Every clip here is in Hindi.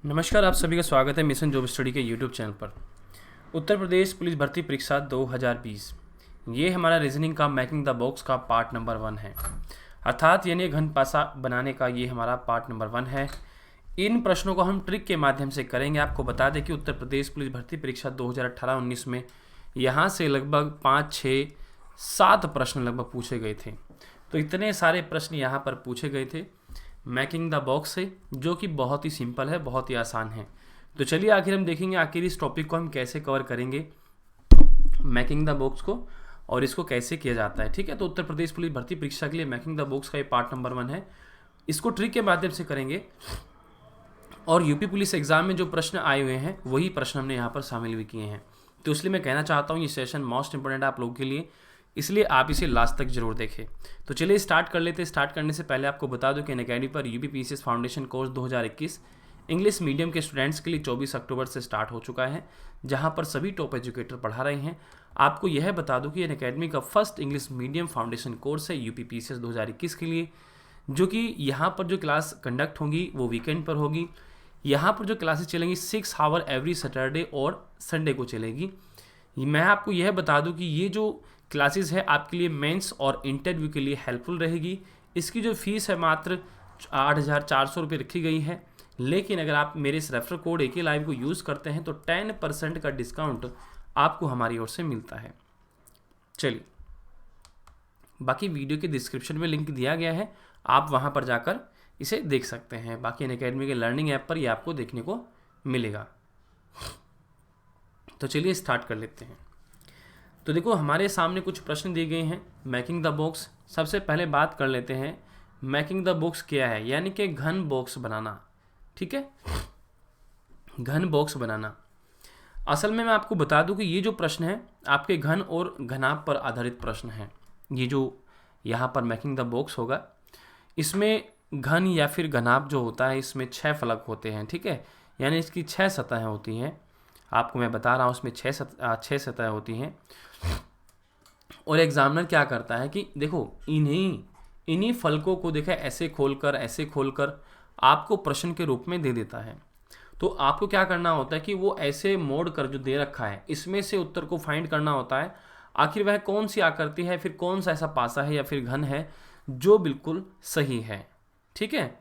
नमस्कार, आप सभी का स्वागत है मिशन जॉब स्टडी के यूट्यूब चैनल पर। उत्तर प्रदेश पुलिस भर्ती परीक्षा 2020 ये हमारा रीजनिंग का मैकिंग द बॉक्स का पार्ट नंबर 1 है, अर्थात यानी घन पासा बनाने का ये हमारा पार्ट नंबर 1 है। इन प्रश्नों को हम ट्रिक के माध्यम से करेंगे। आपको बता दें कि उत्तर प्रदेश पुलिस भर्ती परीक्षा 2018-19 में यहाँ से लगभग 5, 6, 7 प्रश्न लगभग पूछे गए थे। तो इतने सारे प्रश्न यहाँ पर पूछे गए थे मैकिंग द बॉक्स से, जो कि बहुत ही सिंपल है, बहुत ही आसान है। तो चलिए आखिर हम देखेंगे आखिर इस टॉपिक को हम कैसे कवर करेंगे, मैकिंग द बॉक्स को, और इसको कैसे किया जाता है। ठीक है, तो उत्तर प्रदेश पुलिस भर्ती परीक्षा के लिए मैकिंग द बॉक्स का ये पार्ट नंबर 1 है। इसको ट्रिक के माध्यम से करेंगे और यूपी पुलिस एग्जाम में जो प्रश्न आए हुए हैं वही प्रश्न हमने यहाँ पर शामिल भी किए हैं। तो इसलिए मैं कहना चाहता हूँ ये सेशन मोस्ट इंपॉर्टेंट है आप लोगों के लिए, इसलिए आप इसे लास्ट तक जरूर देखें। तो चलिए स्टार्ट कर लेते हैं। स्टार्ट करने से पहले आपको बता दूं कि अनअकैडमी पर UPPCS foundation course 2021 English medium के स्टूडेंट्स के लिए 24 अक्टूबर से स्टार्ट हो चुका है, जहां पर सभी टॉप एजुकेटर पढ़ा रहे हैं। आपको यह बता दूं कि अनअकैडमी का first English medium foundation course है यूपीपीसीएस 2021 के लिए, जो कि यहाँ पर जो क्लास कंडक्ट होंगी वो वीकेंड पर होगी। यहाँ पर जो क्लासेस चलेंगी 6 आवर एवरी सैटरडे और संडे को चलेगी। मैं आपको यह बता दूं कि ये जो क्लासेस है आपके लिए मेंस और इंटरव्यू के लिए हेल्पफुल रहेगी। इसकी जो फीस है मात्र 8,400 रुपये रखी गई है, लेकिन अगर आप मेरे इस रेफर कोड AK लाइव को यूज़ करते हैं तो 10% का डिस्काउंट आपको हमारी ओर से मिलता है। चलिए, बाकी वीडियो के डिस्क्रिप्शन में लिंक दिया गया है, आप वहाँ पर जाकर इसे देख सकते हैं। बाकी अनअकैडमी के लर्निंग ऐप पर ये आपको देखने को मिलेगा। तो चलिए स्टार्ट कर लेते हैं। तो देखो, हमारे सामने कुछ प्रश्न दिए गए हैं मैकिंग द बॉक्स। सबसे पहले बात कर लेते हैं मैकिंग द बॉक्स क्या है, यानी कि घन बॉक्स बनाना। ठीक है, घन बॉक्स बनाना। असल में मैं आपको बता दूं कि ये जो प्रश्न है आपके घन और घनाभ पर आधारित प्रश्न है। ये जो यहाँ पर मैकिंग द बॉक्स होगा, इसमें घन या फिर घनाभ जो होता है इसमें 6 फलक होते हैं। ठीक है, यानी इसकी 6 सतहें होती हैं। आपको मैं बता रहा हूँ उसमें 6 सतह होती हैं। और एग्जामिनर क्या करता है कि देखो इन्हीं फलकों को देखा ऐसे खोलकर आपको प्रश्न के रूप में दे देता है। तो आपको क्या करना होता है कि वो ऐसे मोड़ कर जो दे रखा है इसमें से उत्तर को फाइंड करना होता है। आखिर वह कौन सी आकृति है, फिर कौन सा ऐसा पासा है या फिर घन है जो बिल्कुल सही है। ठीक है,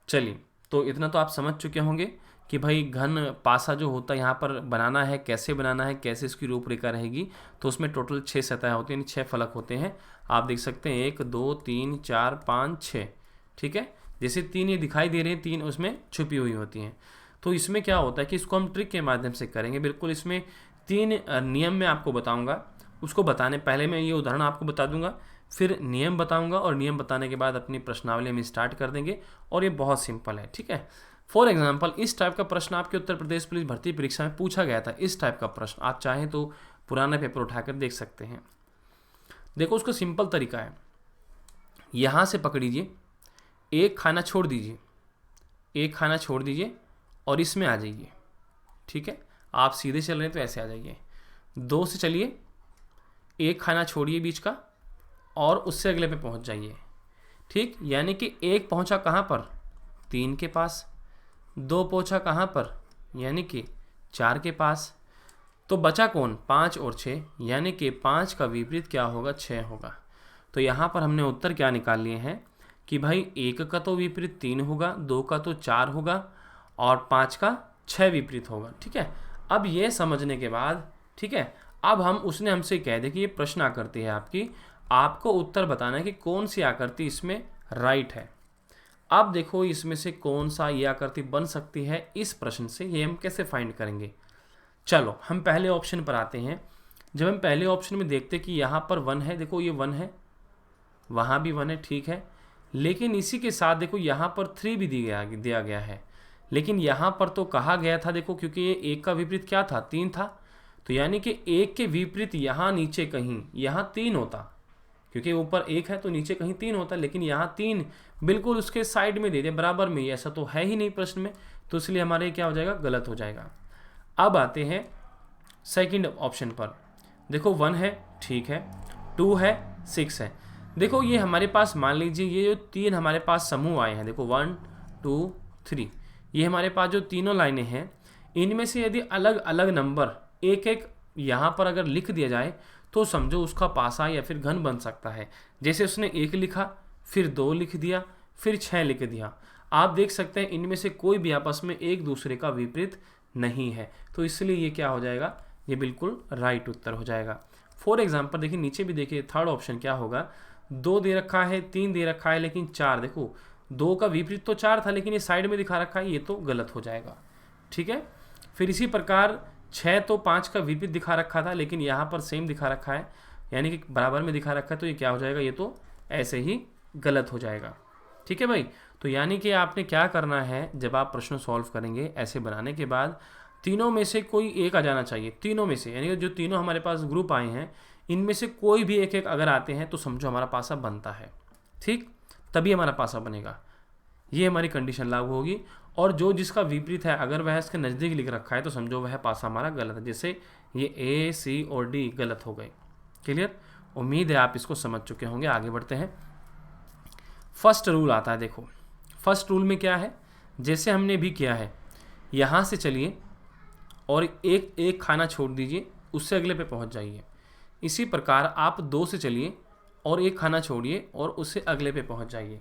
चलिए, तो इतना तो आप समझ चुके होंगे कि भाई घन पासा जो होता है यहाँ पर बनाना है, कैसे बनाना है, कैसे इसकी रूपरेखा रहेगी। तो उसमें टोटल 6 सतह होती हैं, 6 फलक होते हैं। आप देख सकते हैं 1, 2, 3, 4, 5, 6। ठीक है, जैसे 3 ये दिखाई दे रहे हैं, 3 उसमें छुपी हुई होती हैं। तो इसमें क्या होता है कि इसको हम ट्रिक के माध्यम से करेंगे। बिल्कुल इसमें 3 नियम मैं आपको बताऊँगा। उसको बताने पहले मैं ये उदाहरण आपको बता दूंगा, फिर नियम बताऊंगा, और नियम बताने के बाद अपनी प्रश्नावली में स्टार्ट कर देंगे। और ये बहुत सिंपल है। ठीक है, फॉर एग्जाम्पल इस टाइप का प्रश्न आपके उत्तर प्रदेश पुलिस भर्ती परीक्षा में पूछा गया था। इस टाइप का प्रश्न आप चाहें तो पुराना पेपर उठाकर देख सकते हैं। देखो, उसका सिंपल तरीका है, यहाँ से पकड़िए, एक खाना छोड़ दीजिए और इसमें आ जाइए। ठीक है, आप सीधे चल रहे हैं तो ऐसे आ जाइए। 2 से चलिए, एक खाना छोड़िए बीच का और उससे अगले पे पहुँच जाइए। ठीक, यानी कि 1 पहुँचा कहाँ पर, 3 के पास। 2 पहुँचा कहाँ पर, यानी कि 4 के पास। तो बचा कौन, 5 और 6, यानी कि 5 का विपरीत क्या होगा, 6 होगा। तो यहाँ पर हमने उत्तर क्या निकाल लिए हैं कि भाई 1 का तो विपरीत 3 होगा, 2 का तो 4 होगा और 5 का 6 विपरीत होगा। ठीक है, अब ये समझने के बाद, ठीक है, अब उसने हमसे कह दे कि ये प्रश्न आकृति है आपकी, आपको उत्तर बताना है कि कौन सी आकृति इसमें राइट है। अब देखो इसमें से कौन सा ये आकृति बन सकती है इस प्रश्न से, ये हम कैसे फाइंड करेंगे। चलो हम पहले ऑप्शन पर आते हैं। जब हम पहले ऑप्शन में देखते कि यहाँ पर 1 है, देखो ये 1 है, वहाँ भी 1 है, ठीक है, लेकिन इसी के साथ देखो यहाँ पर 3 भी दिया गया है। लेकिन यहाँ पर तो कहा गया था, देखो क्योंकि ये 1 का विपरीत क्या था, 3 था, तो यानी कि 1 के विपरीत यहाँ नीचे कहीं यहाँ 3 होता, क्योंकि ऊपर 1 है तो नीचे कहीं 3 होता। लेकिन यहाँ 3 बिल्कुल उसके साइड में दे दिया, बराबर में, ऐसा तो है ही नहीं प्रश्न में, तो इसलिए हमारे क्या हो जाएगा, गलत हो जाएगा। अब आते हैं सेकंड ऑप्शन पर। देखो 1 है, ठीक है, 2 है, 6 है। देखो ये हमारे पास, मान लीजिए ये जो 3 हमारे पास समूह आए हैं, देखो 1, 2, 3, ये हमारे पास जो तीनों लाइनें हैं, इनमें से यदि अलग अलग नंबर एक एक यहाँ पर अगर लिख दिया जाए तो समझो उसका पासा या फिर घन बन सकता है। जैसे उसने 1 लिखा, फिर 2 लिख दिया, फिर 6 लिख दिया। आप देख सकते हैं इनमें से कोई भी आपस में एक दूसरे का विपरीत नहीं है, तो इसलिए ये क्या हो जाएगा, ये बिल्कुल राइट उत्तर हो जाएगा। फॉर एग्जाम्पल देखिए, नीचे भी देखिए थर्ड ऑप्शन क्या होगा, 2 दे रखा है, 3 दे रखा है, लेकिन 4, देखो 2 का विपरीत तो 4 था, लेकिन ये साइड में दिखा रखा है, ये तो गलत हो जाएगा। ठीक है, फिर इसी प्रकार 6 तो 5 का विपरीत दिखा रखा था, लेकिन यहाँ पर सेम दिखा रखा है, यानी कि बराबर में दिखा रखा है, तो ये क्या हो जाएगा, ये तो ऐसे ही गलत हो जाएगा। ठीक है भाई, तो यानी कि आपने क्या करना है, जब आप प्रश्न सॉल्व करेंगे ऐसे बनाने के बाद तीनों में से कोई एक आ जाना चाहिए, तीनों में से, यानी कि जो तीनों हमारे पास ग्रुप आए हैं इनमें से कोई भी एक एक अगर आते हैं तो समझो हमारा पासा बनता है। ठीक, तभी हमारा पासा बनेगा, ये हमारी कंडीशन लागू होगी। और जो जिसका विपरीत है अगर वह इसके नज़दीक लिख रखा है तो समझो वह पासा हमारा गलत है, जैसे ये ए, सी और डी गलत हो गए। क्लियर, उम्मीद है आप इसको समझ चुके होंगे। आगे बढ़ते हैं। फर्स्ट रूल आता है, देखो फर्स्ट रूल में क्या है, जैसे हमने भी किया है, यहाँ से चलिए और एक एक खाना छोड़ दीजिए, उससे अगले पे पहुँच जाइए। इसी प्रकार आप 2 से चलिए और एक खाना छोड़िए और उससे अगले पे पहुँच जाइए।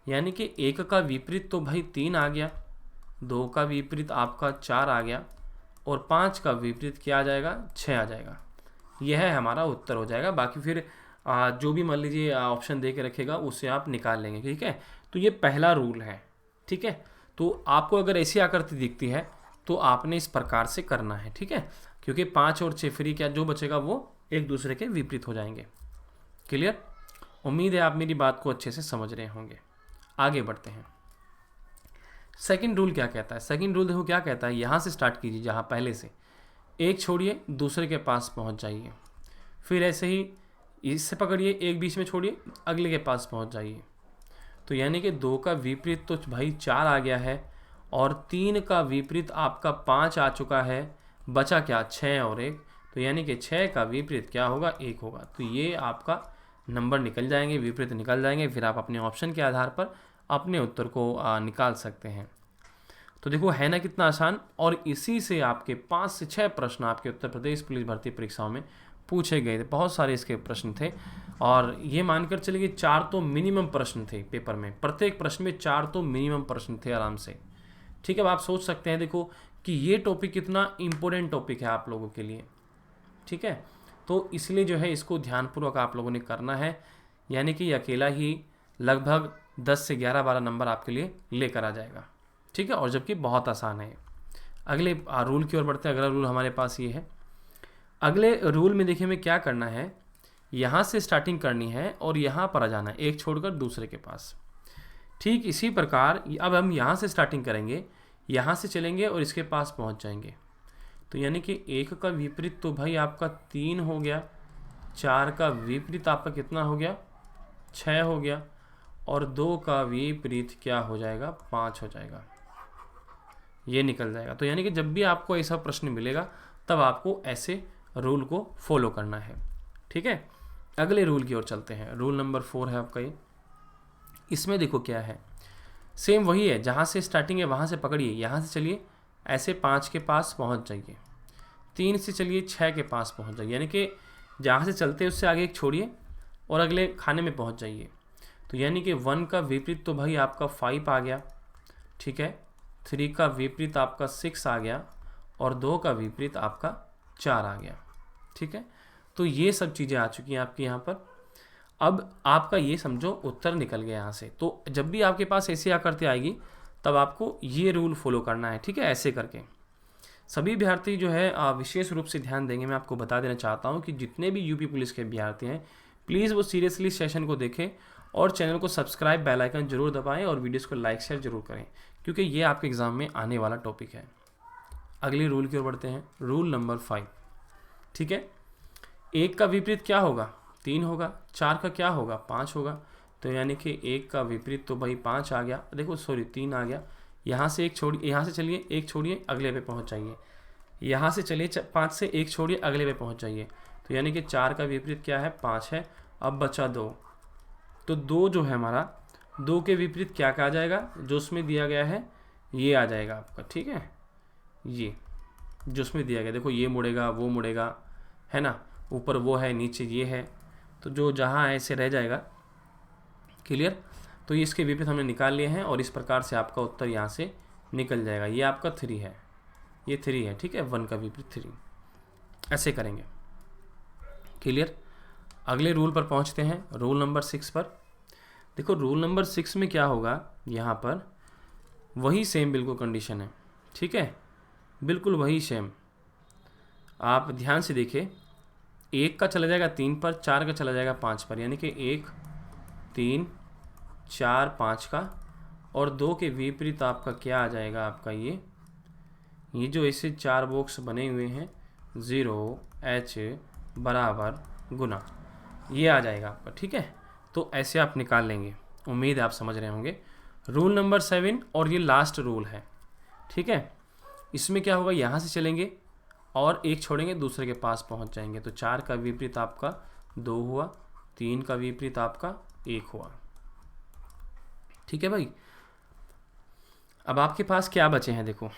यानी कि 1 का विपरीत तो भाई 3 आ गया, 2 का विपरीत आपका 4 आ गया और 5 का विपरीत क्या आ जाएगा, 6 आ जाएगा। यह है हमारा उत्तर हो जाएगा। बाकी फिर जो भी मान लीजिए ऑप्शन दे के रखेगा उससे आप निकाल लेंगे। ठीक है, तो ये पहला रूल है। ठीक है, तो आपको अगर ऐसी आकृति दिखती है तो आपने इस प्रकार से करना है। ठीक है, क्योंकि 5 और 6 फ्री क्या जो बचेगा वो एक दूसरे के विपरीत हो जाएंगे। क्लियर, उम्मीद है आप मेरी बात को अच्छे से समझ रहे होंगे। आगे बढ़ते हैं। सेकंड रूल क्या कहता है, सेकंड रूल देखो क्या कहता है, यहाँ से स्टार्ट कीजिए, जहाँ पहले से एक छोड़िए दूसरे के पास पहुँच जाइए, फिर ऐसे ही इससे पकड़िए, एक बीच में छोड़िए, अगले के पास पहुँच जाइए। तो यानी कि 2 का विपरीत तो भाई 4 आ गया है और 3 का विपरीत आपका 5 आ चुका है, बचा क्या 6 और 1, तो यानी कि 6 का विपरीत क्या होगा, 1 होगा। तो ये आपका नंबर निकल जाएंगे, विपरीत निकल जाएंगे, फिर आप अपने ऑप्शन के आधार पर अपने उत्तर को निकाल सकते हैं। तो देखो है ना कितना आसान, और इसी से आपके 5 से 6 प्रश्न आपके उत्तर प्रदेश पुलिस भर्ती परीक्षाओं में पूछे गए थे। बहुत सारे इसके प्रश्न थे और ये मानकर चले कि 4 तो मिनिमम प्रश्न थे पेपर में, प्रत्येक प्रश्न में 4 तो मिनिमम प्रश्न थे आराम से। ठीक है, अब आप सोच सकते हैं देखो कि ये टॉपिक कितना इम्पोर्टेंट टॉपिक है आप लोगों के लिए। ठीक है, तो इसलिए जो है इसको ध्यानपूर्वक आप लोगों ने करना है, यानी कि अकेला ही लगभग 10 से 11-12 नंबर आपके लिए लेकर आ जाएगा। ठीक है, और जबकि बहुत आसान है। अगले रूल की ओर बढ़ते हैं। अगला रूल हमारे पास ये है। अगले रूल में देखिए हमें क्या करना है, यहाँ से स्टार्टिंग करनी है और यहाँ पर आ जाना है, एक छोड़कर दूसरे के पास। ठीक इसी प्रकार अब हम यहाँ से स्टार्टिंग करेंगे, यहाँ से चलेंगे और इसके पास पहुँच जाएंगे। तो यानी कि 1 का विपरीत तो भाई आपका 3 हो गया, 4 का विपरीत आपका कितना हो गया, 6 हो गया, और 2 का विपरीत क्या हो जाएगा, 5 हो जाएगा। ये निकल जाएगा। तो यानी कि जब भी आपको ऐसा प्रश्न मिलेगा तब आपको ऐसे रूल को फॉलो करना है। ठीक है, अगले रूल की ओर चलते हैं। रूल नंबर 4 है आपका ये। इसमें देखो क्या है, सेम वही है, जहाँ से स्टार्टिंग है वहाँ से पकड़िए, यहाँ से चलिए ऐसे 5 के पास पहुँच जाइए, 3 से चलिए 6 के पास पहुँच जाइए, यानी कि जहाँ से चलते हैं उससे आगे एक छोड़िए और अगले खाने में पहुँच जाइए। तो यानी कि 1 का विपरीत तो भाई आपका 5 आ गया। ठीक है, 3 का विपरीत आपका 6 आ गया और 2 का विपरीत आपका 4 आ गया। ठीक है, तो ये सब चीज़ें आ चुकी हैं आपकी यहाँ पर। अब आपका ये समझो उत्तर निकल गया यहाँ से। तो जब भी आपके पास ऐसी आकृति आएगी तब आपको ये रूल फॉलो करना है। ठीक है, ऐसे करके सभी अभ्यर्थी जो है विशेष रूप से ध्यान देंगे। मैं आपको बता देना चाहता हूँ कि जितने भी यूपी पुलिस के अभ्यर्थी हैं प्लीज़ वो सीरियसली सेशन को देखें और चैनल को सब्सक्राइब, बेल आइकन जरूर दबाएं और वीडियोस को लाइक शेयर जरूर करें, क्योंकि ये आपके एग्ज़ाम में आने वाला टॉपिक है। अगले रूल की ओर बढ़ते हैं। Rule number 5। ठीक है, 1 का विपरीत क्या होगा, 3 होगा, 4 का क्या होगा, 5 होगा। तो यानी कि 1 का विपरीत तो भाई 5 आ गया, देखो सॉरी 3 आ गया। यहाँ से एक छोड़िए, यहाँ से चलिए एक छोड़िए, अगले पे पहुँच जाइए। यहाँ से चलिए 5 से एक छोड़िए, अगले पे पहुँच जाइए। तो यानी कि 4 का विपरीत क्या है, 5 है। अब बचा 2, तो 2 जो है हमारा, 2 के विपरीत क्या कहा जाएगा, जो उसमें दिया गया है ये आ जाएगा आपका, ठीक है। ये जो उसमें दिया गया, देखो ये मुड़ेगा वो मुड़ेगा, है ना, ऊपर वो है नीचे ये है, तो जो जहाँ है ऐसे रह जाएगा। क्लियर। तो ये इसके विपरीत हमने निकाल लिए हैं और इस प्रकार से आपका उत्तर यहाँ से निकल जाएगा। ये आपका 3 है, ये 3 है, ठीक है, 1 का विपरीत 3, ऐसे करेंगे। क्लियर। अगले रूल पर पहुँचते हैं, रूल नंबर 6 पर। देखो रूल नंबर 6 में क्या होगा, यहाँ पर वही सेम बिल्कुल कंडीशन है, ठीक है, बिल्कुल वही सेम। आप ध्यान से देखिए, 1 का चला जाएगा 3 पर, 4 का चला जाएगा 5 पर, यानी कि 1 3 4 5 का, और 2 के विपरीत आपका क्या आ जाएगा, आपका ये जो ऐसे 4 बॉक्स बने हुए हैं 0 H बराबर गुना, ये आ जाएगा आपका, ठीक है। तो ऐसे आप निकाल लेंगे, उम्मीद है आप समझ रहे होंगे। रूल नंबर 7 और ये लास्ट रूल है, ठीक है। इसमें क्या होगा, यहाँ से चलेंगे और 1 छोड़ेंगे, दूसरे के पास पहुँच जाएंगे। तो 4 का विपरीत आपका 2 हुआ, 3 का विपरीत आपका 1 हुआ, ठीक है भाई। अब आपके पास क्या बचे हैं, देखो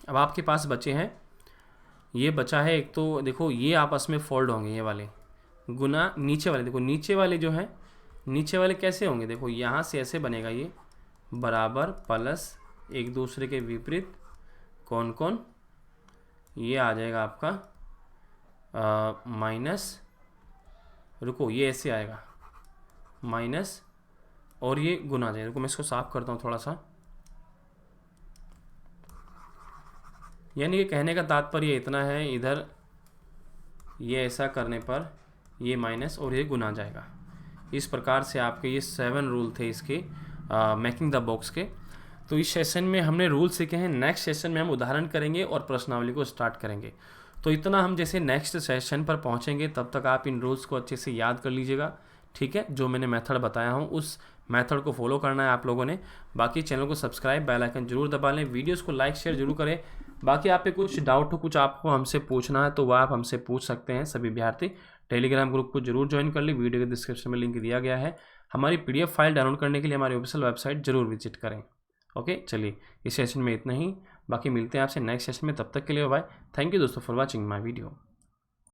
अब आपके पास बचे हैं, ये बचा है एक, तो देखो ये आपस में फोल्ड होंगे, ये वाले गुना नीचे वाले। देखो नीचे वाले जो हैं, नीचे वाले कैसे होंगे, देखो यहाँ से ऐसे बनेगा, ये बराबर प्लस एक दूसरे के विपरीत कौन कौन, ये आ जाएगा आपका माइनस, रुको ये ऐसे आएगा माइनस, और ये गुना आ जाएगा। रुको मैं इसको साफ करता हूँ थोड़ा सा। यानी कि कहने का तात्पर्य इतना है, इधर ये ऐसा करने पर ये माइनस और ये गुना आ जाएगा। इस प्रकार से आपके ये 7 रूल थे इसके मेकिंग द बॉक्स के। तो इस सेशन में हमने रूल सीखे हैं, नेक्स्ट सेशन में हम उदाहरण करेंगे और प्रश्नावली को स्टार्ट करेंगे। तो इतना हम जैसे नेक्स्ट सेशन पर पहुंचेंगे तब तक आप इन रूल्स को अच्छे से याद कर लीजिएगा, ठीक है। जो मैंने मेथड बताया हूँ उस मेथड को फॉलो करना है आप लोगों ने। बाकी चैनल को सब्सक्राइब, बेल आइकन जरूर दबा लें, वीडियोस को लाइक शेयर जरूर करें। बाकी आप पे कुछ डाउट हो, कुछ आपको हमसे पूछना है तो वह आप हमसे पूछ सकते हैं। सभी विद्यार्थी टेलीग्राम ग्रुप को जरूर ज्वाइन कर ली, वीडियो के डिस्क्रिप्शन में लिंक दिया गया है। हमारी PDF फाइल डाउनलोड करने के लिए हमारी ऑफिशियल वेबसाइट जरूर विजिट करें। ओके चलिए, इस सेशन में इतना ही, बाकी मिलते हैं आपसे नेक्स्ट सेशन में, तब तक के लिए बाय। थैंक यू दोस्तों फॉर वॉचिंग माई वीडियो।